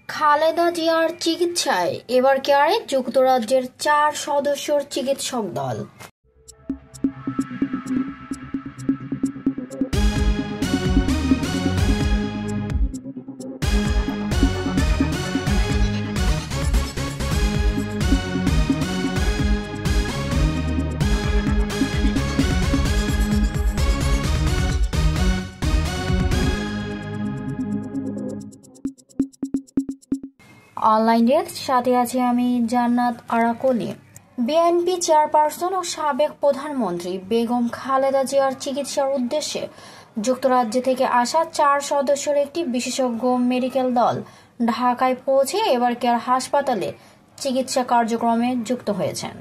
খালেদা জিয়ার চিকিৎসায় এবার কেয়ারে যুক্তরাজ্যের 4 সদস্যের চিকিৎসক দল। অনলাইনের সাথে আছি আমি জান্নাত আরাকলি। বিএনপি চেয়ারপারসন ও সাবেক প্রধানমন্ত্রী বেগম খালেদা জিয়ার চিকিৎসার উদ্দেশ্যে যুক্তরাজ্য থেকে আসা 4 সদস্যের একটি বিশেষজ্ঞ মেডিকেল দল ঢাকায় পৌঁছে এবার কেয়ার হাসপাতালে চিকিৎসা কার্যক্রমে যুক্ত হয়েছেন।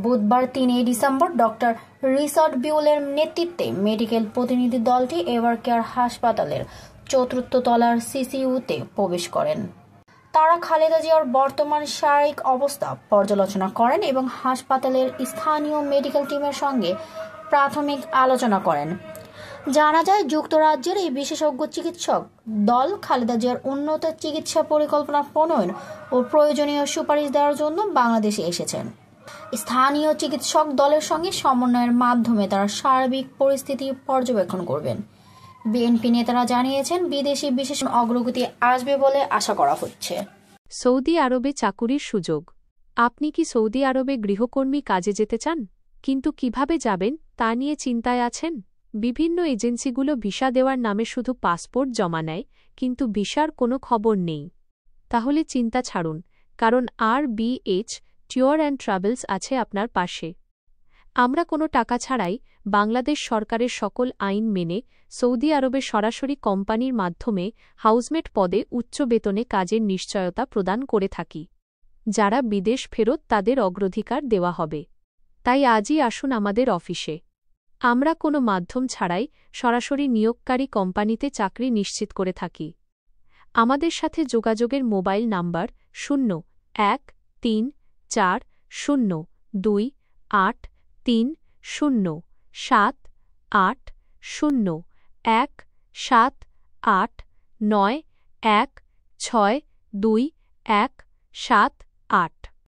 বুধবার 3 ডিসেম্বর ডক্টর রিচার্ড বিউলের নেতৃত্বে মেডিকেল প্রতিনিধি দলটি এবার কেয়ার হাসপাতালের 4র্থ তলার সিসিইউতে প্রবেশ করেন। তারা খালেদা জিয়ার বর্তমান শারীরিক অবস্থা পর্যালোচনা করেন এবং হাসপাতালের স্থানীয় মেডিকেল টিমের সঙ্গে প্রাথমিক আলোচনা করেন। জানা যায়, যুক্তরাজ্যের এই বিশেষজ্ঞ চিকিৎসক দল খালেদা জিয়ার উন্নত চিকিৎসা পরিকল্পনা প্রণয়ন ও প্রয়োজনীয় সুপারিশ দেওয়ার জন্য বাংলাদেশে এসেছেন। স্থানীয় চিকিৎসক দলের সঙ্গে সমন্বয়ের মাধ্যমে তারা সার্বিক পরিস্থিতি পর্যবেক্ষণ করবেন। বিএনপি নেতারা জানিয়েছেন, বিদেশি বিশেষ অগ্রগতি আসবে বলে আশা করা হচ্ছে। সৌদি আরবে চাকুরির সুযোগ। আপনি কি সৌদি আরবে গৃহকর্মী কাজে যেতে চান, কিন্তু কিভাবে যাবেন তা নিয়ে চিন্তায় আছেন? বিভিন্ন এজেন্সিগুলো ভিসা দেওয়ার নামে শুধু পাসপোর্ট জমা নেয়, কিন্তু ভিসার কোনো খবর নেই। তাহলে চিন্তা ছাড়ুন, কারণ RBH ট্যুর অ্যান্ড ট্রাভেলস আছে আপনার পাশে। আমরা কোনো টাকা ছাড়াই বাংলাদেশ সরকারের সকল আইন মেনে সৌদি আরবে সরাসরি কোম্পানির মাধ্যমে হাউসমেট পদে উচ্চ বেতনে কাজের নিশ্চয়তা প্রদান করে থাকি। যারা বিদেশ ফেরত তাদের অগ্রাধিকার দেওয়া হবে। তাই আজই আসুন আমাদের অফিসে। আমরা কোনো মাধ্যম ছাড়াই সরাসরি নিয়োগকারী কোম্পানিতে চাকরি নিশ্চিত করে থাকি। আমাদের সাথে যোগাযোগের মোবাইল নাম্বার 013402807817891621778।